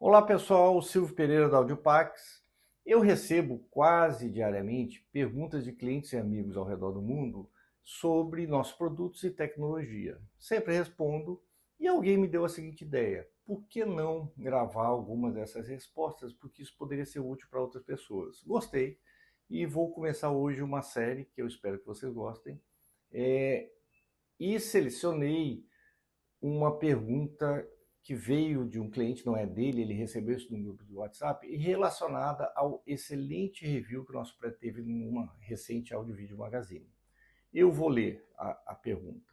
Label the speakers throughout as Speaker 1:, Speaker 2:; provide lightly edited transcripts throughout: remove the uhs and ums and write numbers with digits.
Speaker 1: Olá pessoal, Silvio Pereira da Audiopax. Eu recebo quase diariamente perguntas de clientes e amigos ao redor do mundo sobre nossos produtos e tecnologia. Sempre respondo e alguém me deu a seguinte ideia: por que não gravar algumas dessas respostas? Porque isso poderia ser útil para outras pessoas. Gostei e vou começar hoje uma série que eu espero que vocês gostem. E selecionei uma pergunta que veio de um cliente, não é dele, ele recebeu isso num grupo de WhatsApp, e relacionada ao excelente review que o nosso pré teve numa recente Audio Video Magazine. Eu vou ler a pergunta.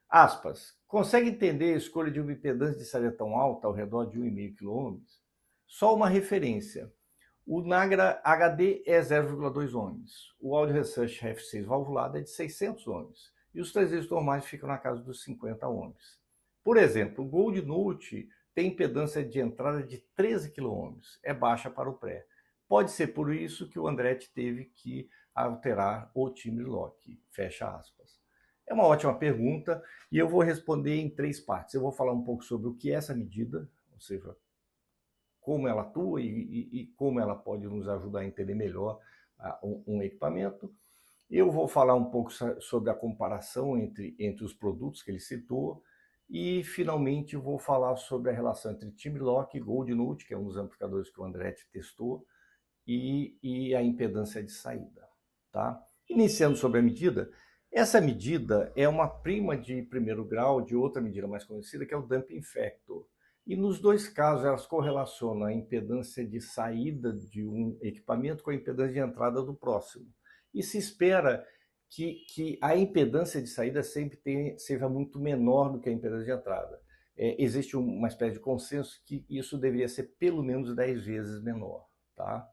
Speaker 1: Aspas, consegue entender a escolha de uma impedância de saída tão alta, ao redor de 1,5 km? Só uma referência. O Nagra HD é 0,2 ohms. O Audio Research F6 valvulado é de 600 ohms. E os transistores normais ficam na casa dos 50 ohms. Por exemplo, o Gold Note tem impedância de entrada de 13 kΩ, é baixa para o pré. Pode ser por isso que o Andretti teve que alterar o timbre lock, fecha aspas. É uma ótima pergunta e eu vou responder em três partes. Eu vou falar um pouco sobre o que é essa medida, ou seja, como ela atua e como ela pode nos ajudar a entender melhor um equipamento. Eu vou falar um pouco sobre a comparação entre os produtos que ele citou e, finalmente, vou falar sobre a relação entre timbre lock e Gold Note, que é um dos amplificadores que o Andretti testou, e a impedância de saída. Tá? Iniciando sobre a medida, essa medida é uma prima de primeiro grau de outra medida mais conhecida, que é o Damping Factor. E nos dois casos, elas correlacionam a impedância de saída de um equipamento com a impedância de entrada do próximo. E se espera que a impedância de saída sempre seja muito menor do que a impedância de entrada. Existe uma espécie de consenso que isso deveria ser pelo menos 10 vezes menor. Tá?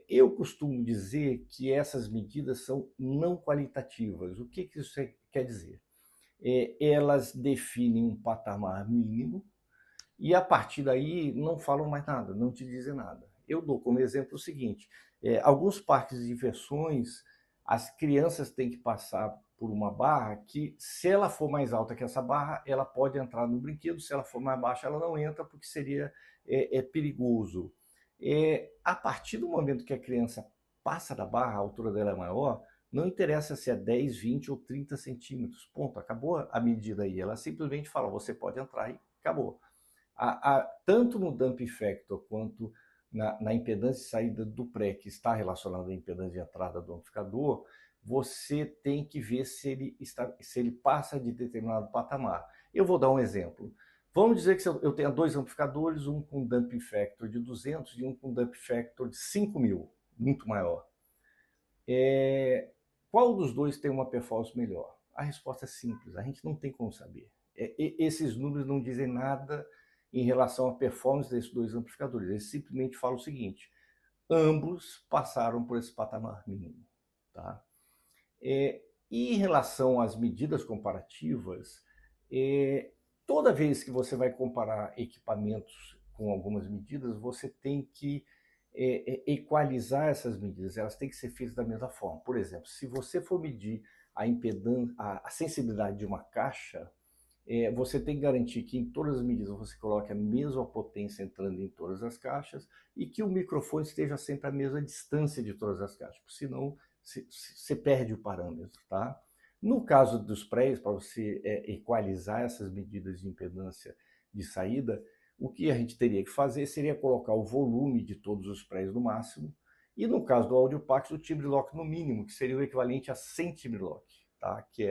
Speaker 1: Eu costumo dizer que essas medidas são não qualitativas. O que isso quer dizer? Elas definem um patamar mínimo e a partir daí não falam mais nada, não te dizem nada. Eu dou como exemplo o seguinte: alguns parques de diversões, as crianças têm que passar por uma barra que, se ela for mais alta que essa barra, ela pode entrar no brinquedo; se ela for mais baixa, ela não entra, porque seria perigoso. A partir do momento que a criança passa da barra, a altura dela é maior, não interessa se é 10, 20 ou 30 centímetros. Ponto, acabou a medida aí. Ela simplesmente fala: você pode entrar, e acabou. Tanto no Damping Factor quanto na impedância de saída do pré, que está relacionada à impedância de entrada do amplificador, você tem que ver se ele passa de determinado patamar. Eu vou dar um exemplo. Vamos dizer que eu tenha dois amplificadores, um com Damping Factor de 200 e um com Damping Factor de 5.000, muito maior. Qual dos dois tem uma performance melhor? A resposta é simples, a gente não tem como saber. Esses números não dizem nada em relação à performance desses dois amplificadores. Eles simplesmente falam o seguinte: ambos passaram por esse patamar mínimo. Tá? E em relação às medidas comparativas, toda vez que você vai comparar equipamentos com algumas medidas, você tem que equalizar essas medidas. Elas têm que ser feitas da mesma forma. Por exemplo, se você for medir a impedância, a sensibilidade de uma caixa, você tem que garantir que em todas as medidas você coloque a mesma potência entrando em todas as caixas e que o microfone esteja sempre à mesma distância de todas as caixas, porque senão você perde o parâmetro. Tá? No caso dos prés, para você equalizar essas medidas de impedância de saída, o que a gente teria que fazer seria colocar o volume de todos os prés no máximo, e no caso do Audiopax, o timbre lock no mínimo, que seria o equivalente a 100 timbre lock, tá? Que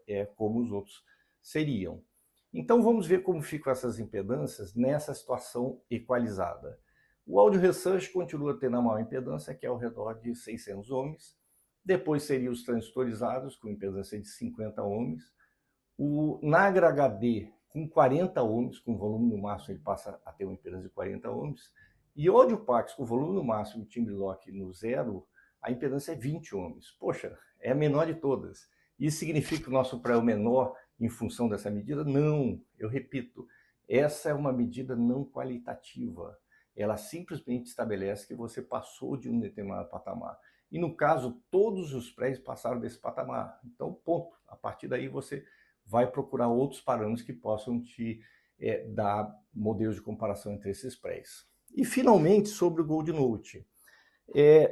Speaker 1: é como os outros seriam. Então vamos ver como ficam essas impedâncias nessa situação equalizada. O Audio Research continua tendo a maior impedância, que é ao redor de 600 ohms. Depois seriam os transistorizados, com impedância de 50 ohms. O Nagra HD, com 40 ohms, com volume no máximo, ele passa a ter uma impedância de 40 ohms. E o Audiopax, com volume no máximo e timbre lock no zero, a impedância é 20 ohms. Poxa, é a menor de todas. Isso significa que o nosso pré é o menor em função dessa medida? Não, eu repito, essa é uma medida não qualitativa. Ela simplesmente estabelece que você passou de um determinado patamar. E no caso, todos os prés passaram desse patamar. Então, ponto. A partir daí você vai procurar outros parâmetros que possam te dar modelos de comparação entre esses prés. E, finalmente, sobre o Gold Note.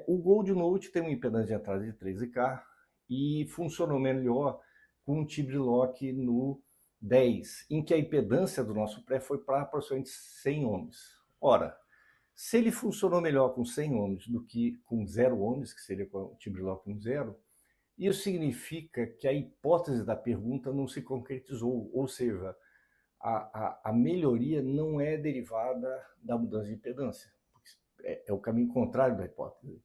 Speaker 1: O Gold Note tem uma impedância de entrada de 13K e funcionou melhor com um T-Lock no 10, em que a impedância do nosso pré foi para aproximadamente 100 ohms. Ora, se ele funcionou melhor com 100 ohms do que com 0 ohms, que seria com o T-Lock no 0, isso significa que a hipótese da pergunta não se concretizou, ou seja, a melhoria não é derivada da mudança de impedância. É o caminho contrário da hipótese.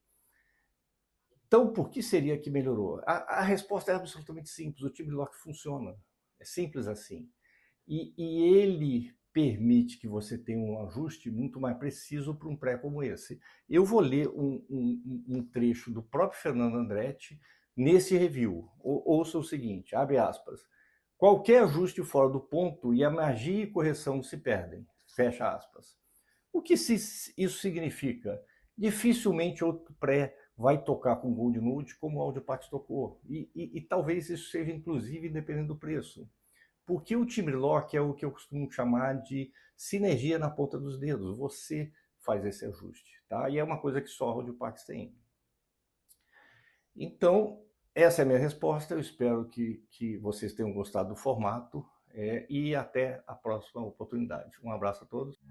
Speaker 1: Então, por que seria que melhorou? A resposta é absolutamente simples. O T-Lock funciona. É simples assim. E ele permite que você tenha um ajuste muito mais preciso para um pré como esse. Eu vou ler um trecho do próprio Fernando Andretti nesse review. Ouça o seguinte, abre aspas. Qualquer ajuste fora do ponto e a magia e correção se perdem. Fecha aspas. O que isso significa? Dificilmente outro pré vai tocar com Gold Note como o Audiopax tocou. E talvez isso seja, inclusive, dependendo do preço. Porque o T-Lock é o que eu costumo chamar de sinergia na ponta dos dedos. Você faz esse ajuste, tá? E é uma coisa que só o Audiopax tem. Então, essa é a minha resposta. Eu espero que vocês tenham gostado do formato e até a próxima oportunidade. Um abraço a todos.